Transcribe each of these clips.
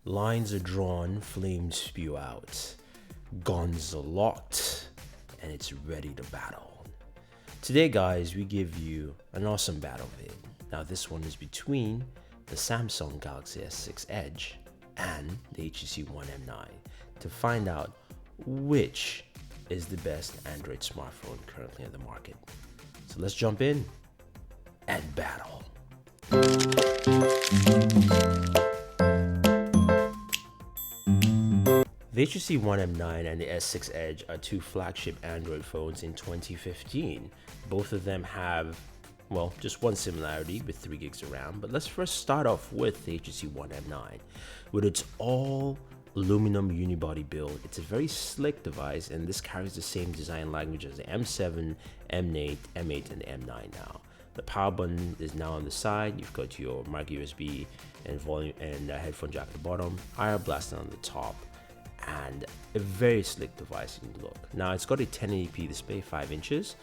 Lines are drawn, flames spew out, guns are locked, and it's ready to battle. Today, guys, we give you an awesome battle vid. Now, this one is between the Samsung Galaxy S6 Edge and the HTC One M9 to find out which is the best Android smartphone currently on the market. So let's jump in and battle. The HTC One M9 and the S6 Edge are two flagship Android phones in 2015. Both of them have, well, just one similarity with 3 gigs of RAM, but let's first start off with the HTC One M9. With its all aluminum unibody build, it's a very slick device, and this carries the same design language as the M7, M8, M8, and the M9 now. The power button is now on the side. You've got your micro USB and volume and headphone jack at the bottom, IR blaster on the top, and a very slick device in the look. Now, it's got a 1080p display, 5 inches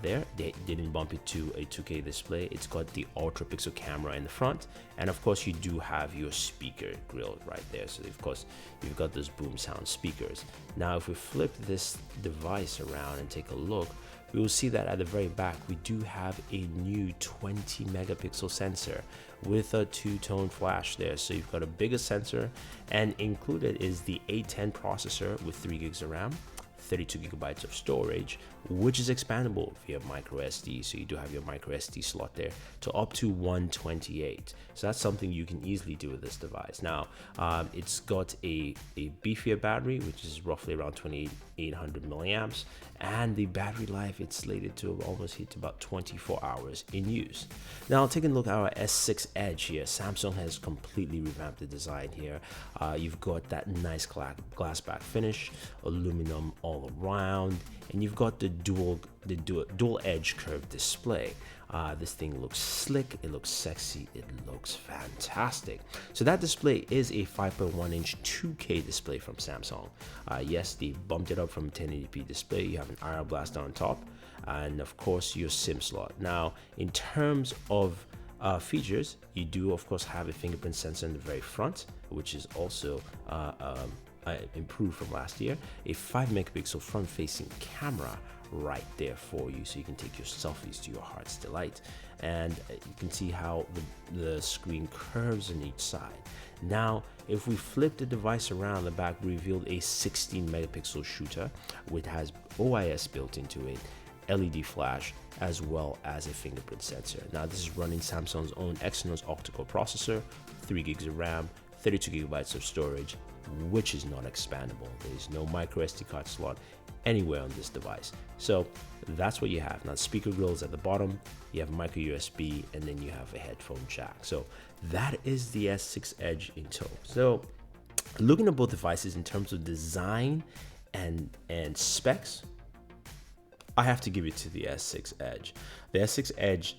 there. They didn't bump it to a 2K display. It's got the ultra pixel camera in the front, and of course you do have your speaker grill right there. So of course you've got those boom sound speakers. Now, if we flip this device around and take a look, we will see that at the very back we do have a new 20 megapixel sensor with a two-tone flash there. So you've got a bigger sensor, and included is the A10 processor with 3 gigs of RAM, 32 gigabytes of storage, which is expandable via micro SD. So you do have your micro SD slot there to up to 128. So that's something you can easily do with this device. Now, it's got a beefier battery, which is roughly around 2800 milliamps, and the battery life, it's slated to almost hit about 24 hours in use. Now, taking a look at our S6 Edge here, Samsung has completely revamped the design here. You've got that nice glass back finish, aluminum all around, and you've got the dual edge curved display. This thing looks slick, it looks sexy, it looks fantastic. So that display is a 5.1 inch 2K display from Samsung. Yes, they bumped it up from 1080p display. You have an IR blaster on top, and of course your SIM slot. Now, in terms of features, you do of course have a fingerprint sensor in the very front, which is also improved from last year. A 5 megapixel front facing camera right there for you, so you can take your selfies to your heart's delight. And you can see how the screen curves on each side. Now, if we flip the device around, the back revealed a 16 megapixel shooter, which has OIS built into it, LED flash, as well as a fingerprint sensor. Now, this is running Samsung's own Exynos octa-core processor, 3 gigs of RAM, 32 gigabytes of storage, which is not expandable. There is no micro SD card slot anywhere on this device. So that's what you have. Now, speaker grills at the bottom, you have micro USB, and then you have a headphone jack. So that is the S6 Edge in tow. So looking at both devices in terms of design and specs, I have to give it to the S6 Edge. The S6 Edge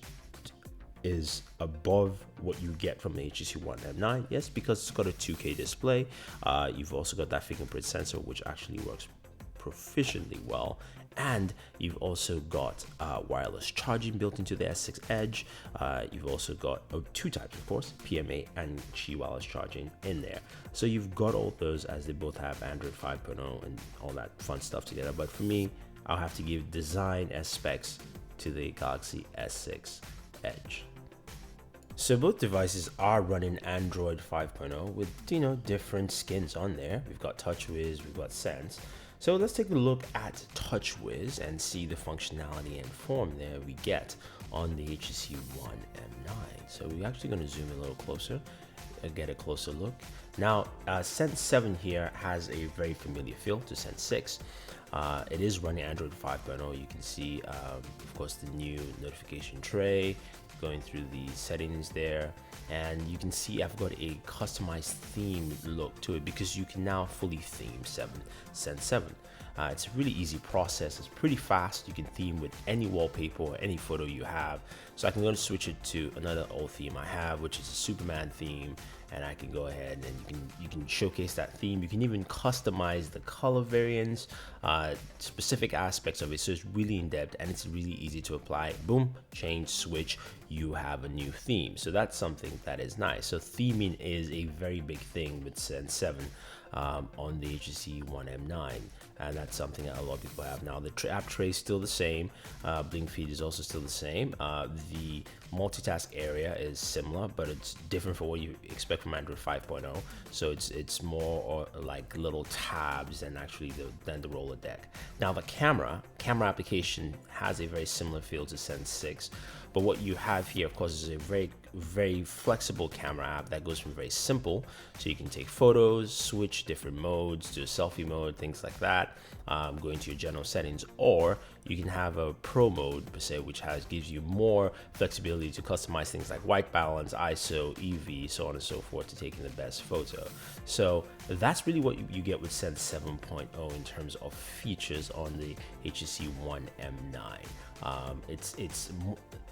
is above what you get from the HTC One M9. Yes, because it's got a 2K display. You've also got that fingerprint sensor, which actually works proficiently well, and you've also got wireless charging built into the S6 Edge. You've also got two types, of course, PMA and Qi wireless charging in there. So you've got all those, as they both have Android 5.0 and all that fun stuff together. But for me, I'll have to give design as specs to the Galaxy S6 Edge. So both devices are running Android 5.0 with, different skins on there. We've got TouchWiz, we've got Sense. So let's take a look at TouchWiz and see the functionality and form there we get on the HTC One M9. So we're actually going to zoom in a little closer and get a closer look. Now, Sense 7 here has a very familiar feel to Sense 6. It is running Android 5.0. You can see, of course, the new notification tray, going through the settings there, and you can see I've got a customized theme look to it, because you can now fully theme Sense 7. It's a really easy process. It's pretty fast. You can theme with any wallpaper or any photo you have. So I can go and switch it to another old theme I have, which is a Superman theme, and I can go ahead and you can showcase that theme. You can even customize the color variants, specific aspects of it. So it's really in depth, and it's really easy to apply. Boom, change, switch. you have a new theme. So that's something that is nice. So theming is a very big thing with Zen 7 on the HTC One M9, and that's something that a lot of people have now. The app tray is still the same. Blink feed is also still the same. The multitask area is similar, but it's different from what you expect from Android 5.0. So it's more like little tabs than actually than the roller deck. Now the camera application has a very similar feel to Sense 6, but what you have here, of course, is a very flexible camera app that goes from very simple, so you can take photos, switch different modes to a selfie mode, things like that, go into your general settings, or you can have a pro mode per se, which gives you more flexibility to customize things like white balance, ISO, EV, so on and so forth, to taking the best photo. So that's really what you get with Sense 7.0 in terms of features on the HTC One M9. It's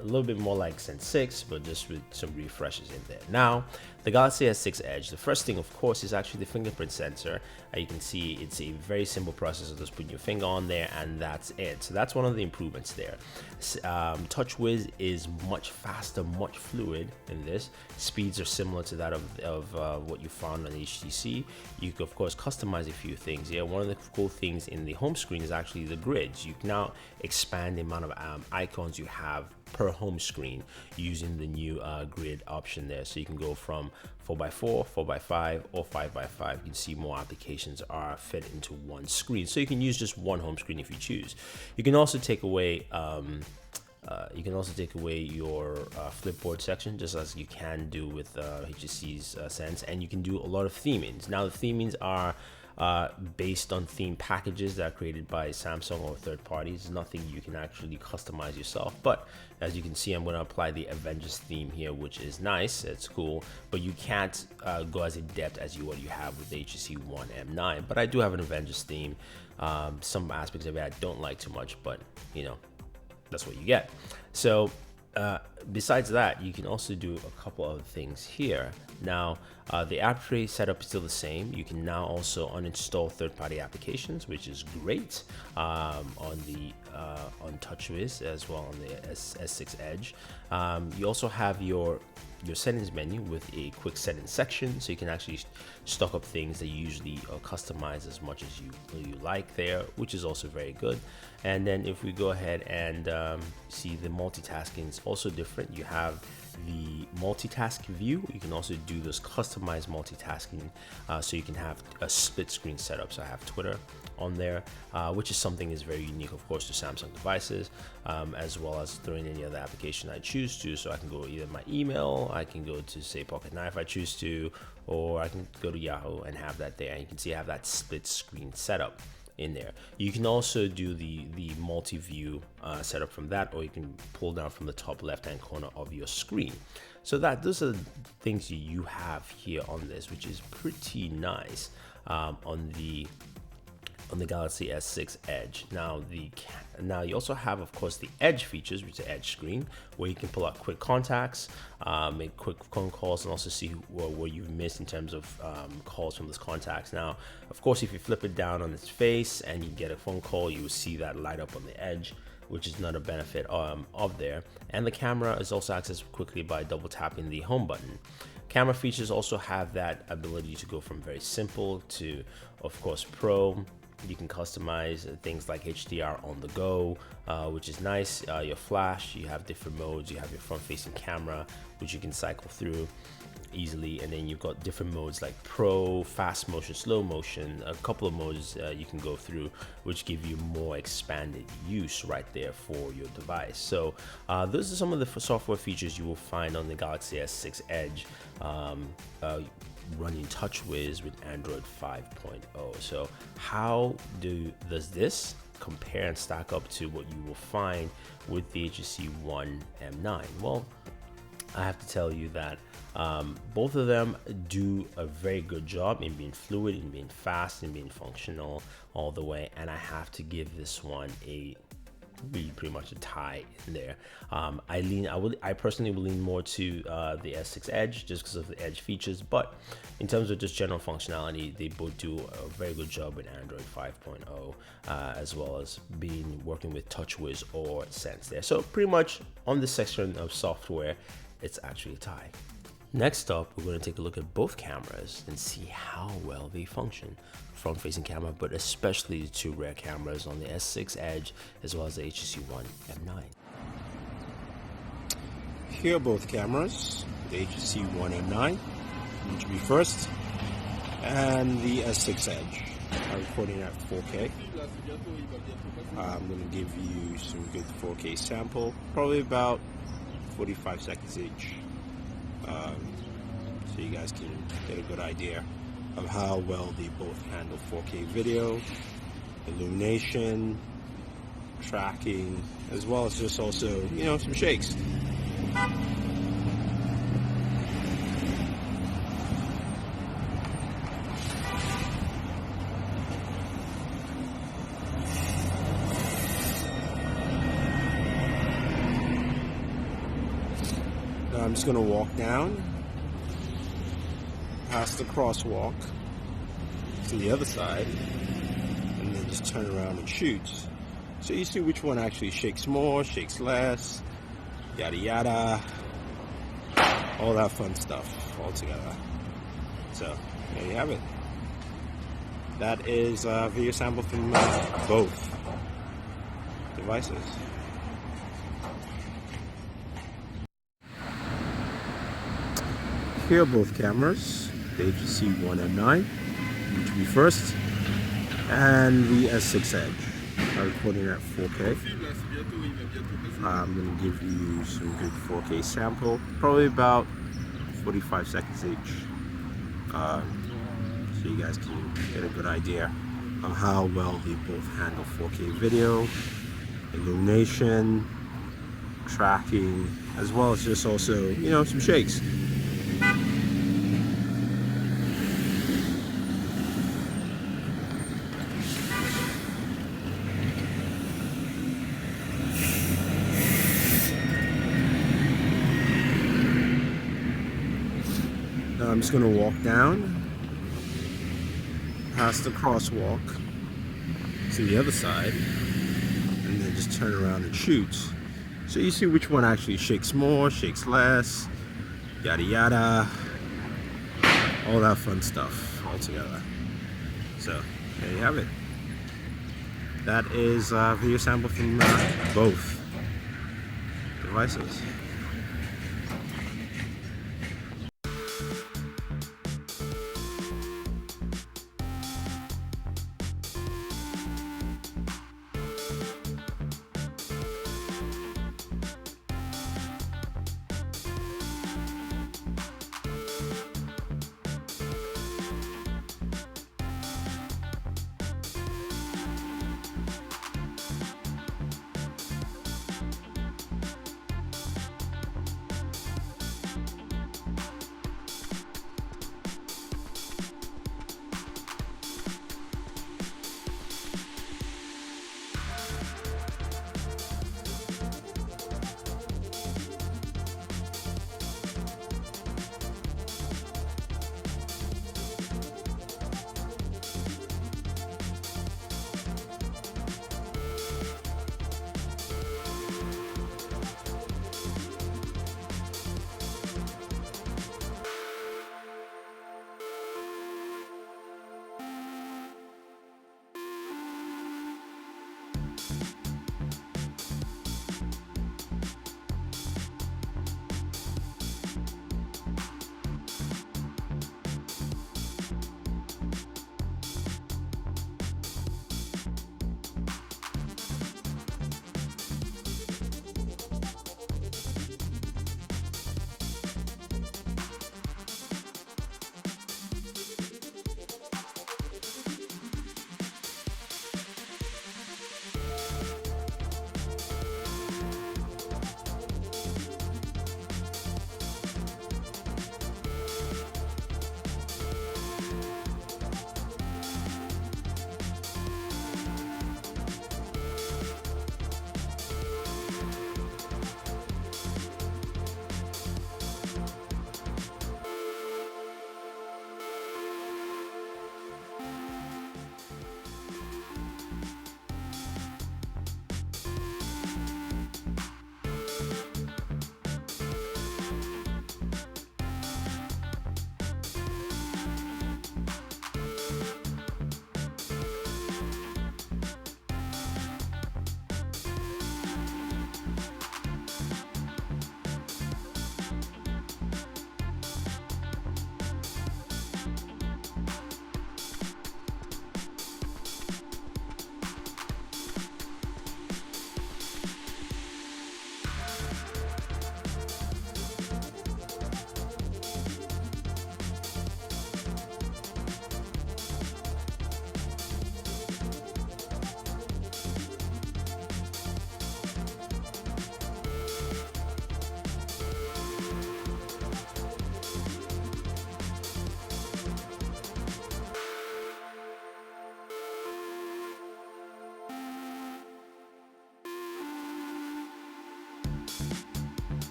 a little bit more like Sense 6, but just with some refreshes in there. Now, the Galaxy S6 Edge, the first thing, of course, is actually the fingerprint sensor. You can see it's a very simple process of just putting your finger on there, and that's it. So that's one of the improvements there. TouchWiz is much faster, much fluid in this. Speeds are similar to that of what you found on HTC. You can, of course, customize a few things. Yeah, one of the cool things in the home screen is actually the grids. You can now expand the amount of icons you have per home screen using the new grid option there. So you can go from 4x4, 4x5, or 5x5. You can see more applications are fit into one screen. So you can use just one home screen if you choose. You can also take away your flipboard section, just as you can do with HTC's Sense, and you can do a lot of themings. Now the themings are based on theme packages that are created by Samsung or third parties. Nothing you can actually customize yourself, but as you can see, I'm going to apply the Avengers theme here, which is nice. It's cool, but you can't go as in depth as what you have with the HTC One M9. But I do have an Avengers theme. Some aspects of it I don't like too much, but you know, that's what you get. So besides that, you can also do a couple of things here. Now, the app tray setup is still the same. You can now also uninstall third-party applications, which is great on TouchWiz as well on the S6 Edge. You also have your settings menu with a quick settings section, so you can actually stock up things that you usually customize as much as you like there, which is also very good. And then if we go ahead and see, the multitasking is also different. You have the multitask view. You can also do this customized multitasking, so you can have a split screen setup. So I have Twitter on there, which is something is very unique, of course, to Samsung devices, as well as throwing any other application I choose to. So I can go either my email, I can go to say Pocket 9 if I choose to, or I can go to Yahoo and have that there. And you can see I have that split screen setup in there. You can also do the multi-view setup from that, or you can pull down from the top left-hand corner of your screen. So those are things you have here on this, which is pretty nice on the Galaxy S6 Edge. Now you also have, of course, the Edge features, which is the Edge screen, where you can pull out quick contacts, make quick phone calls, and also see what you've missed in terms of calls from those contacts. Now, of course, if you flip it down on its face and you get a phone call, you will see that light up on the Edge, which is another benefit of there. And the camera is also accessed quickly by double tapping the home button. Camera features also have that ability to go from very simple to, of course, pro. You can customize things like HDR on the go, which is nice. Your flash, you have different modes. You have your front-facing camera, which you can cycle through easily, and then you've got different modes like pro, fast motion, slow motion, a couple of modes you can go through, which give you more expanded use right there for your device. So those are some of the software features you will find on the Galaxy S6 Edge running TouchWiz with Android 5.0. So how does this compare and stack up to what you will find with the HTC One M9? Well, I have to tell you that both of them do a very good job in being fluid, in being fast, in being functional all the way. And I have to give this one a be pretty much a tie in there. I personally will lean more to the S6 Edge just because of the Edge features, but in terms of just general functionality, they both do a very good job with Android 5.0, as well as working with TouchWiz or Sense there. So pretty much on this section of software, it's actually a tie. Next up, we're going to take a look at both cameras and see how well they function. Front-facing camera, but especially the two rear cameras on the S6 Edge as well as the HTC One M9. Here are both cameras, the HTC One M9, which will be first, and the S6 Edge. I'm recording at 4K. I'm going to give you some good 4K sample, probably about 45 seconds each. So you guys can get a good idea of how well they both handle 4K video, illumination, tracking, as well as just also, some shakes. Now I'm just going to walk down past the crosswalk to the other side and then just turn around and shoot. So you see which one actually shakes more, shakes less, yada yada, all that fun stuff all together. So there you have it. That is a video sample from both devices. Here are both cameras, the HTC One M9, which will be first, and the S6 Edge. I'm recording at 4K. I'm going to give you some good 4K sample, probably about 45 seconds each. So you guys can get a good idea of how well they both handle 4K video, illumination, tracking, as well as just also, some shakes. Now I'm just going to walk down past the crosswalk to the other side and then just turn around and shoot. So you see which one actually shakes more, shakes less, yada yada, all that fun stuff all together. So there you have it. That is a video sample from both devices.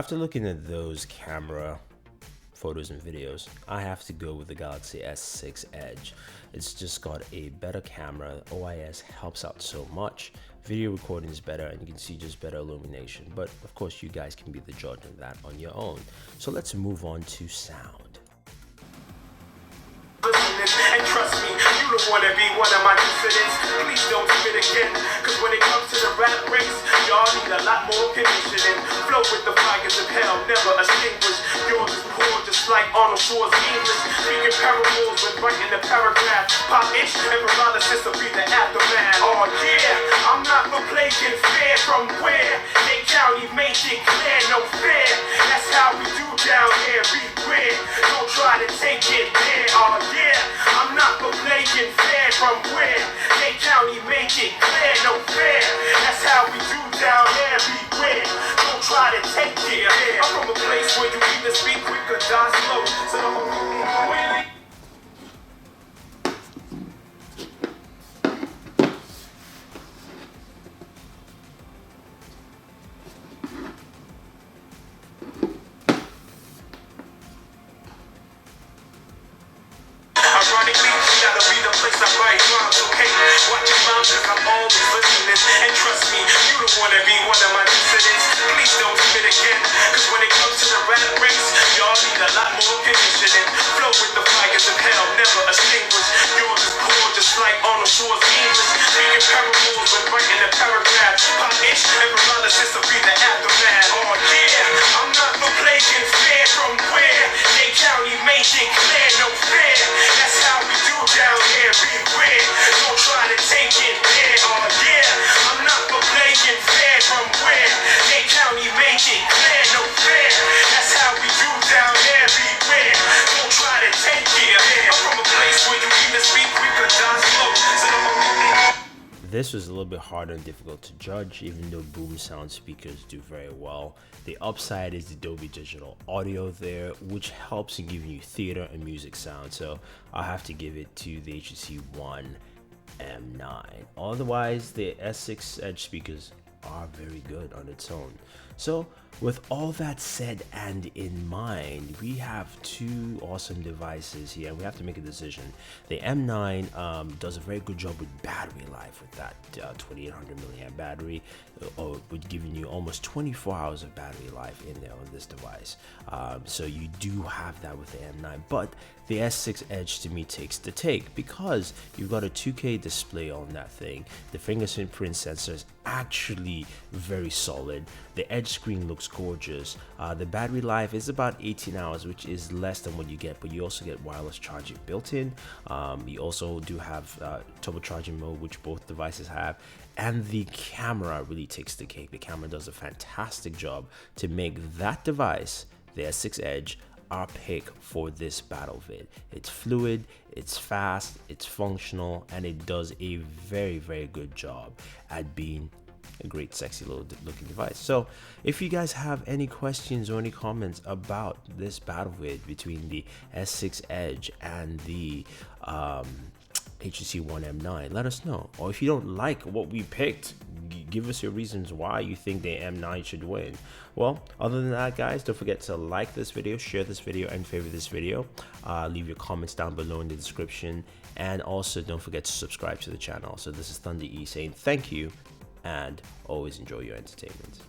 After looking at those camera photos and videos, I have to go with the Galaxy S6 Edge. It's just got a better camera. OIS helps out so much. Video recording is better, and you can see just better illumination. But of course, you guys can be the judge of that on your own. So let's move on to sound. And trust me, you don't wanna be one of my dissidents. Please don't spit again, cause when it comes to the rap race, y'all need a lot more conditioning. Flow with the fires of hell, never extinguished. Yours is poor, just like Arnold Schwarzenegger. Speaking parables when writing the paragraph. Pop itch and paralysis will be the aftermath. Oh yeah, I'm not for playing fair. From where? They County made it clear, no fair. That's how we do down here, beware. Don't try to take it there. Oh yeah, I'm not for playing fair. From where? They County made it clear, no fair. That's how we do down here, beware. Don't try to take it there. I'm from a place where you either speak quick or die slow. So the whole really. Ironically, that'll be the place I write rhymes, okay? Watch your mouth, cause I'm always listening. And trust me, you don't wanna be one of my dissidents. Please don't spit again, cause when it comes to the rap race, y'all need a lot more conditioning. Flow with the fires of hell, never extinguished. Yours is poor, just like Arnold Schwarzenegger. Speaking parables when writing a paragraph. Pop itch and paralysis will be the aftermath. Oh yeah, I'm not for playing fair. From where? They County made it clear, no fair. That's how we do down here, beware. Don't try to take it there. Oh yeah, I'm not for playing fair. From where? They County made it clear, no fair. That's how we do down here, beware. Don't try to take it there. I'm from a place where you either speak quick or die slow. So the only This was a little bit harder and difficult to judge, even though Boom Sound speakers do very well. The upside is the Dolby Digital audio there, which helps in giving you theater and music sound. So I'll have to give it to the HTC One M9. Otherwise, the S6 Edge speakers are very good on its own. So with all that said and in mind, we have two awesome devices here, and we have to make a decision. The M9 does a very good job with battery life with that 2800 milliamp battery, with giving you almost 24 hours of battery life in there on this device. So you do have that with the M9, but the S6 Edge to me takes the take because you've got a 2K display on that thing. The fingerprint sensor is actually very solid. The edge screen looks gorgeous. The battery life is about 18 hours, which is less than what you get, but you also get wireless charging built in. You also do have turbocharging mode, which both devices have. And the camera really takes the cake. The camera does a fantastic job to make that device, the S6 Edge, our pick for this battle vid. It's fluid, it's fast, it's functional, and it does a very, very good job at being a great sexy little looking device. So if you guys have any questions or any comments about this battle vid between the S6 Edge and the HTC One M9, let us know. Or if you don't like what we picked, give us your reasons why you think the M9 should win. Well, other than that, guys, don't forget to like this video, share this video, and favorite this video. Leave your comments down below in the description, and also don't forget to subscribe to the channel. So this is Thunder E saying thank you, and always enjoy your entertainment.